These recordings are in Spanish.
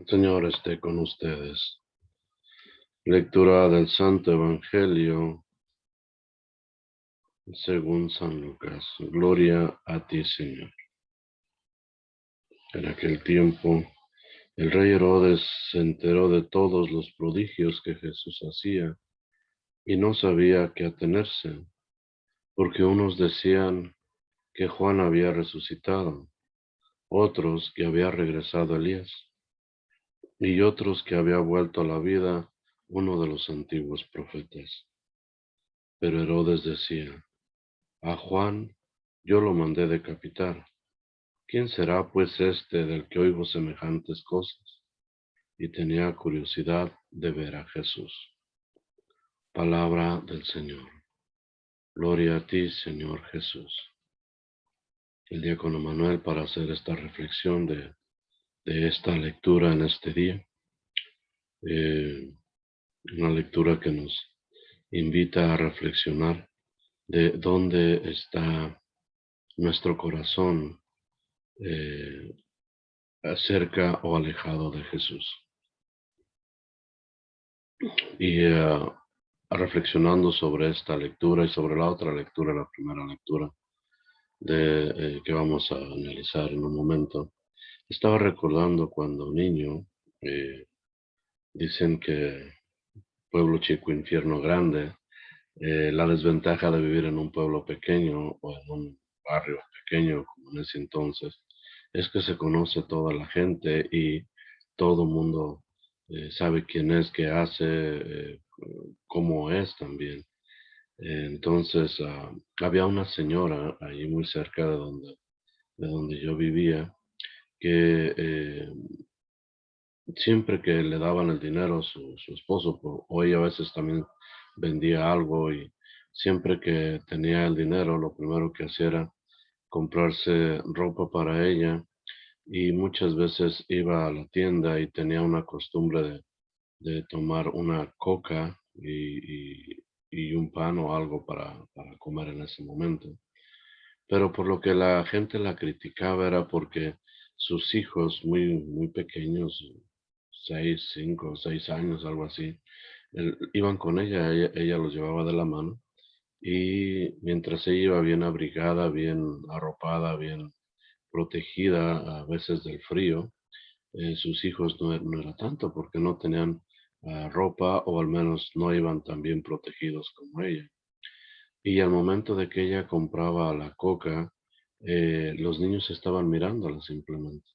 El Señor esté con ustedes. Lectura del Santo Evangelio según San Lucas. Gloria a ti, Señor. En aquel tiempo, el rey Herodes se enteró de todos los prodigios que Jesús hacía y no sabía a qué atenerse, porque unos decían que Juan había resucitado, otros que había regresado Elías, y otros que había vuelto a la vida uno de los antiguos profetas. Pero Herodes decía: a Juan yo lo mandé decapitar. ¿Quién será pues este del que oigo semejantes cosas? Y tenía curiosidad de ver a Jesús. Palabra del Señor. Gloria a ti, Señor Jesús. El diácono Manuel, para hacer esta reflexión de esta lectura en este día, una lectura que nos invita a reflexionar de dónde está nuestro corazón, cerca o alejado de Jesús. Y reflexionando sobre esta lectura y sobre la otra lectura, la primera lectura que vamos a analizar en un momento, estaba recordando cuando niño, eh, dicen que pueblo chico, infierno grande. La desventaja de vivir en un pueblo pequeño o en un barrio pequeño como en ese entonces es que se conoce toda la gente y todo el mundo sabe quién es, qué hace, cómo es también. Entonces había una señora ahí muy cerca de donde yo vivía que siempre que le daban el dinero a su esposo, o ella a veces también vendía algo, y siempre que tenía el dinero, lo primero que hacía era comprarse ropa para ella, y muchas veces iba a la tienda y tenía una costumbre de tomar una coca y un pan o algo para comer en ese momento. Pero por lo que la gente la criticaba era porque sus hijos muy, muy pequeños, 5 o 6 años, algo así, iban con ella los llevaba de la mano, y mientras ella iba bien abrigada, bien arropada, bien protegida a veces del frío, sus hijos no era tanto porque no tenían ropa, o al menos no iban tan bien protegidos como ella. Y al momento de que ella compraba la coca, los niños estaban mirándola simplemente.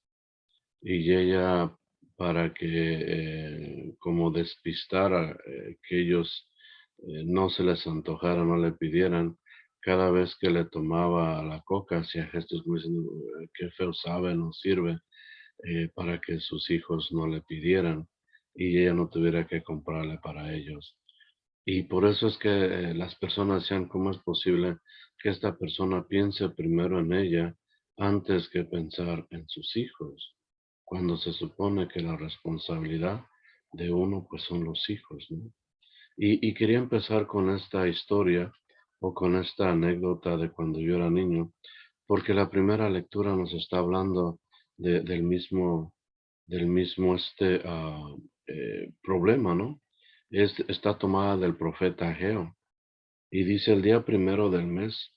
Y ella, para que como despistara, que ellos no se les antojara, no le pidieran, cada vez que le tomaba la coca hacía gestos como diciendo: qué feo sabe, no sirve", para que sus hijos no le pidieran y ella no tuviera que comprarle para ellos. Y por eso es que las personas decían: ¿cómo es posible que esta persona piense primero en ella antes que pensar en sus hijos? Cuando se supone que la responsabilidad de uno pues son los hijos, ¿no? Y quería empezar con esta historia o con esta anécdota de cuando yo era niño, porque la primera lectura nos está hablando del mismo problema, ¿no? Está tomada del profeta Ageo, y dice: el día primero del mes,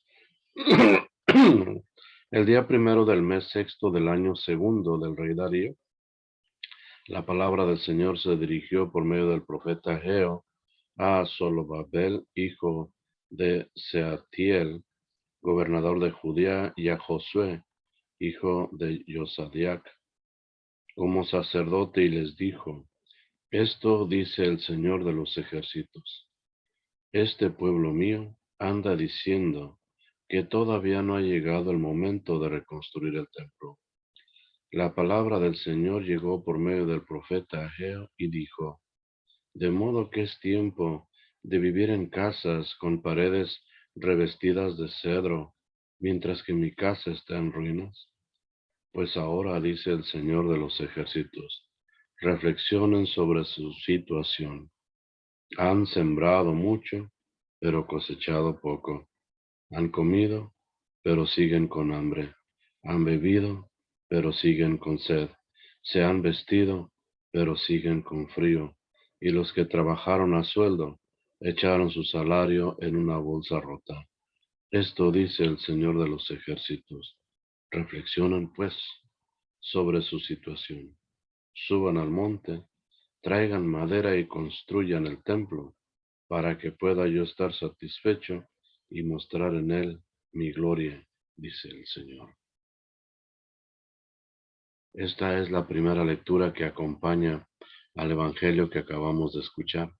el día primero del mes sexto del año segundo del rey Darío, la palabra del Señor se dirigió por medio del profeta Ageo a Zorobabel, hijo de Sealtiel, gobernador de Judea, y a Josué, hijo de Josadiac, como sacerdote, y les dijo: esto dice el Señor de los ejércitos: este pueblo mío anda diciendo que todavía no ha llegado el momento de reconstruir el templo. La palabra del Señor llegó por medio del profeta Ageo y dijo: de modo que es tiempo de vivir en casas con paredes revestidas de cedro, mientras que mi casa está en ruinas. Pues ahora, dice el Señor de los ejércitos, reflexionen sobre su situación. Han sembrado mucho, pero cosechado poco. Han comido, pero siguen con hambre. Han bebido, pero siguen con sed. Se han vestido, pero siguen con frío, y los que trabajaron a sueldo echaron su salario en una bolsa rota. Esto dice el Señor de los ejércitos. Reflexionen, pues, sobre su situación. Suban al monte, traigan madera y construyan el templo, para que pueda yo estar satisfecho y mostrar en él mi gloria, dice el Señor. Esta es la primera lectura que acompaña al Evangelio que acabamos de escuchar.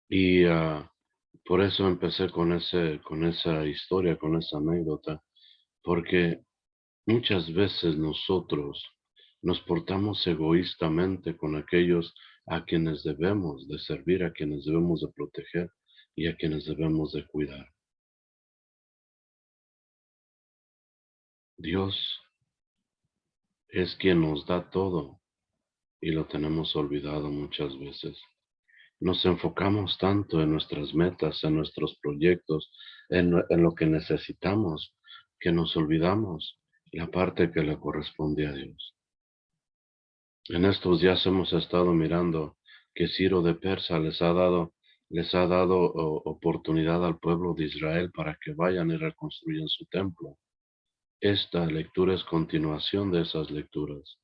Y por eso empecé con esa historia, con esa anécdota, porque muchas veces nosotros nos portamos egoístamente con aquellos a quienes debemos de servir, a quienes debemos de proteger y a quienes debemos de cuidar. Dios es quien nos da todo y lo tenemos olvidado muchas veces. Nos enfocamos tanto en nuestras metas, en nuestros proyectos, en lo que necesitamos, que nos olvidamos la parte que le corresponde a Dios. En estos días hemos estado mirando que Ciro de Persa les ha dado oportunidad al pueblo de Israel para que vayan y reconstruyan su templo. Esta lectura es continuación de esas lecturas.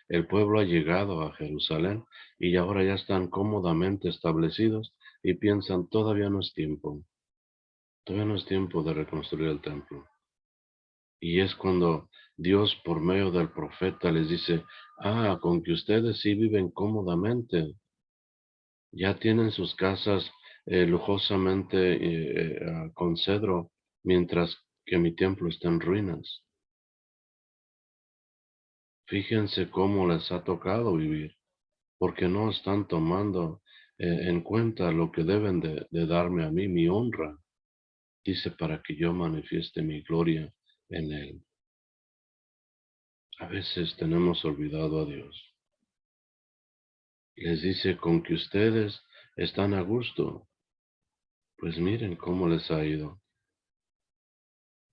El pueblo ha llegado a Jerusalén y ahora ya están cómodamente establecidos y piensan todavía no es tiempo de reconstruir el templo. Y es cuando Dios por medio del profeta les dice, con que ustedes sí viven cómodamente, ya tienen sus casas lujosamente con cedro, mientras que mi templo está en ruinas. Fíjense cómo les ha tocado vivir, porque no están tomando en cuenta lo que deben de darme a mí, mi honra, dice, para que yo manifieste mi gloria en él. A veces tenemos olvidado a Dios. Les dice, con que ustedes están a gusto, pues miren cómo les ha ido.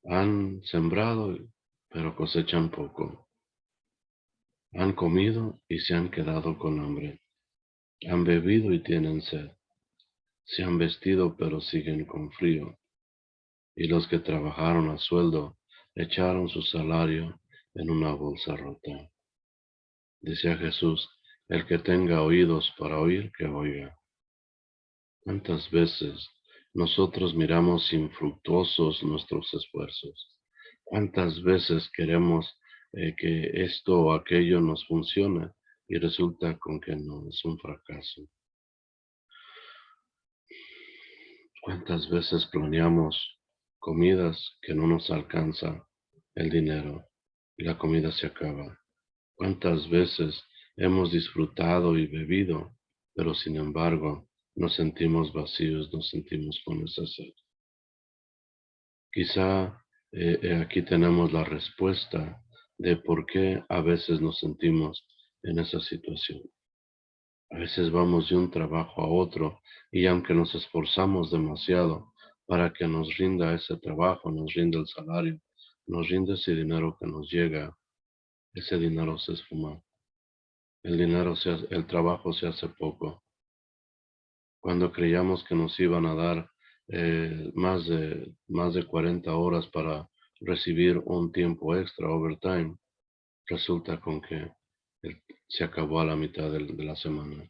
Han sembrado, pero cosechan poco. Han comido y se han quedado con hambre. Han bebido y tienen sed. Se han vestido, pero siguen con frío. Y los que trabajaron a sueldo echaron su salario en una bolsa rota. Decía Jesús, el que tenga oídos para oír, que oiga. ¿Cuántas veces nosotros miramos infructuosos nuestros esfuerzos? ¿Cuántas veces queremos que esto o aquello nos funcione y resulta con que no es un fracaso? ¿Cuántas veces planeamos comidas que no nos alcanza el dinero y la comida se acaba? ¿Cuántas veces hemos disfrutado y bebido, pero sin embargo nos sentimos vacíos, nos sentimos con esa sed? Quizá aquí tenemos la respuesta de por qué a veces nos sentimos en esa situación. A veces vamos de un trabajo a otro y aunque nos esforzamos demasiado para que nos rinda ese trabajo, nos rinda el salario, nos rinda ese dinero que nos llega, ese dinero se esfuma. El trabajo se hace poco. Cuando creíamos que nos iban a dar más de 40 horas para recibir un tiempo extra, overtime, resulta con que se acabó a la mitad de la semana.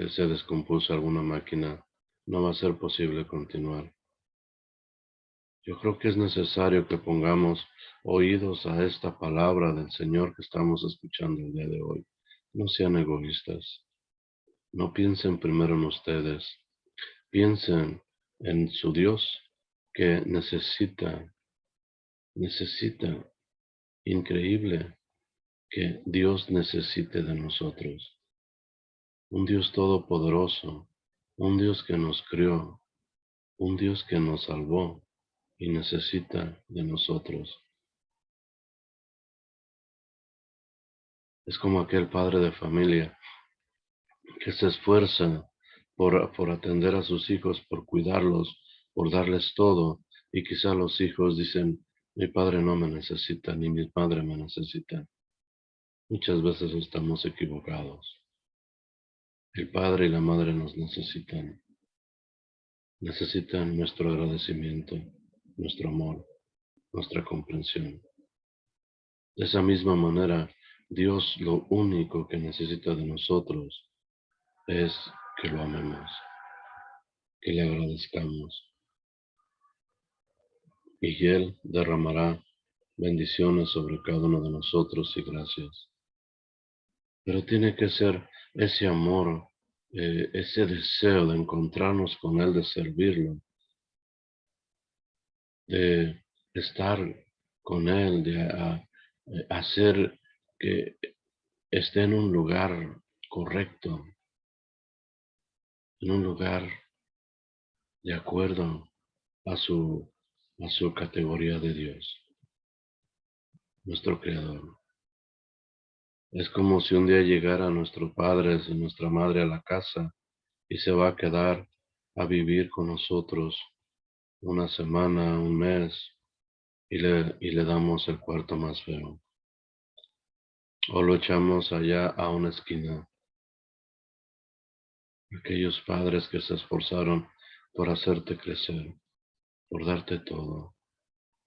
Se descompuso alguna máquina, no va a ser posible continuar. Yo creo que es necesario que pongamos oídos a esta palabra del Señor que estamos escuchando el día de hoy. No sean egoístas. No piensen primero en ustedes. Piensen en su Dios que necesita, increíble que Dios necesite de nosotros. Un Dios todopoderoso, un Dios que nos crió, un Dios que nos salvó y necesita de nosotros. Es como aquel padre de familia que se esfuerza por atender a sus hijos, por cuidarlos, por darles todo, y quizá los hijos dicen, mi padre no me necesita, ni mi madre me necesita. Muchas veces estamos equivocados. El padre y la madre nos necesitan nuestro agradecimiento, nuestro amor, nuestra comprensión. De esa misma manera, Dios lo único que necesita de nosotros es que lo amemos, que le agradezcamos, y Él derramará bendiciones sobre cada uno de nosotros y gracias. Pero tiene que ser ese amor, ese deseo de encontrarnos con Él, de servirlo, de estar con Él, de hacer que esté en un lugar correcto, en un lugar de acuerdo a su, a su categoría de Dios, nuestro Creador. Es como si un día llegara nuestro padre y nuestra madre a la casa y se va a quedar a vivir con nosotros una semana, un mes, y le damos el cuarto más feo. O lo echamos allá a una esquina. Aquellos padres que se esforzaron por hacerte crecer, por darte todo,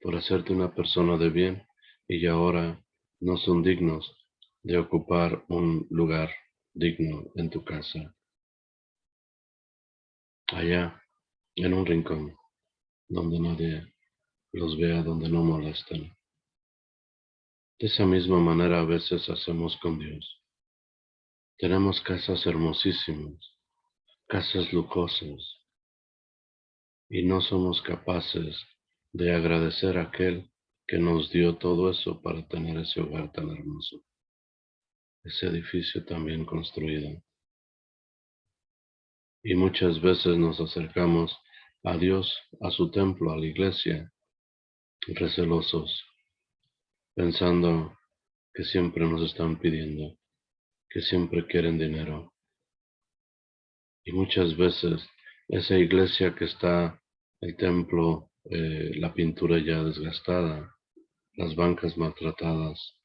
por hacerte una persona de bien, y ahora no son dignos de ocupar un lugar digno en tu casa, allá en un rincón donde nadie los vea, donde no molesten. De esa misma manera a veces hacemos con Dios. Tenemos casas hermosísimas, casas lujosas, y no somos capaces de agradecer a aquel que nos dio todo eso para tener ese hogar tan hermoso, ese edificio tan bien construido. Y muchas veces nos acercamos a Dios, a su templo, a la iglesia, recelosos, pensando que siempre nos están pidiendo, que siempre quieren dinero. Y muchas veces esa iglesia que está, el templo, la pintura ya desgastada, las bancas maltratadas,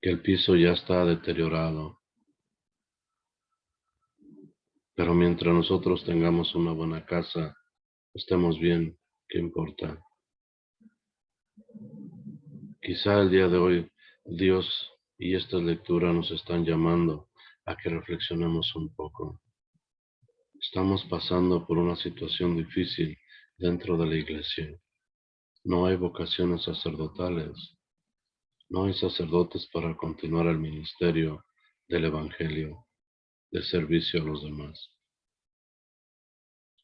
que el piso ya está deteriorado. Pero mientras nosotros tengamos una buena casa, estemos bien, ¿qué importa? Quizá el día de hoy Dios y esta lectura nos están llamando a que reflexionemos un poco. Estamos pasando por una situación difícil dentro de la iglesia. No hay vocaciones sacerdotales, no hay sacerdotes para continuar el ministerio del Evangelio, de servicio a los demás.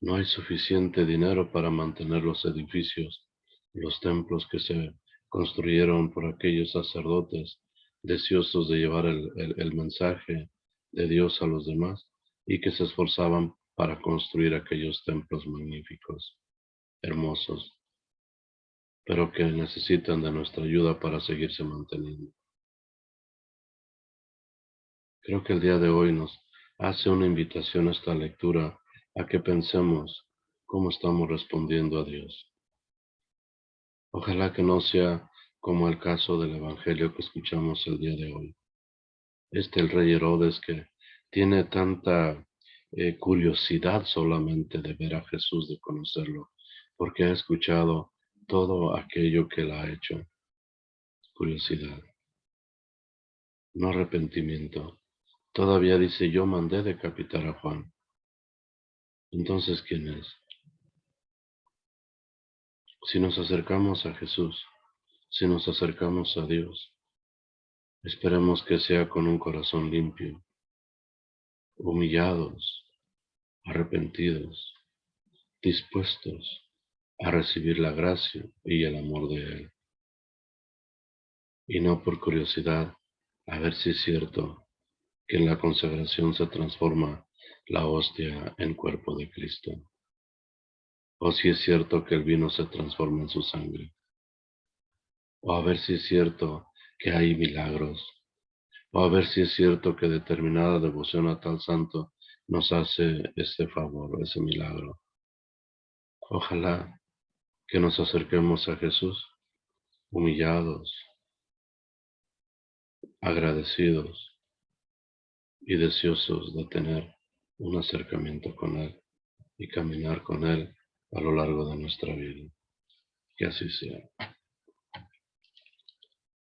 No hay suficiente dinero para mantener los edificios, los templos que se construyeron por aquellos sacerdotes deseosos de llevar el mensaje de Dios a los demás y que se esforzaban para construir aquellos templos magníficos, hermosos, pero que necesitan de nuestra ayuda para seguirse manteniendo. Creo que el día de hoy nos hace una invitación esta lectura a que pensemos cómo estamos respondiendo a Dios. Ojalá que no sea como el caso del Evangelio que escuchamos el día de hoy. El rey Herodes que tiene tanta curiosidad solamente de ver a Jesús, de conocerlo, porque ha escuchado todo aquello que él ha hecho. Curiosidad, no arrepentimiento. Todavía dice, yo mandé decapitar a Juan. Entonces, ¿quién es? Si nos acercamos a Jesús, si nos acercamos a Dios, esperemos que sea con un corazón limpio, humillados, arrepentidos, dispuestos a recibir la gracia y el amor de Él, y no por curiosidad a ver si es cierto que en la consagración se transforma la hostia en cuerpo de Cristo, o si es cierto que el vino se transforma en su sangre, o a ver si es cierto que hay milagros, o a ver si es cierto que determinada devoción a tal santo nos hace este favor, ese milagro. Ojalá que nos acerquemos a Jesús humillados, agradecidos y deseosos de tener un acercamiento con Él y caminar con Él a lo largo de nuestra vida. Que así sea.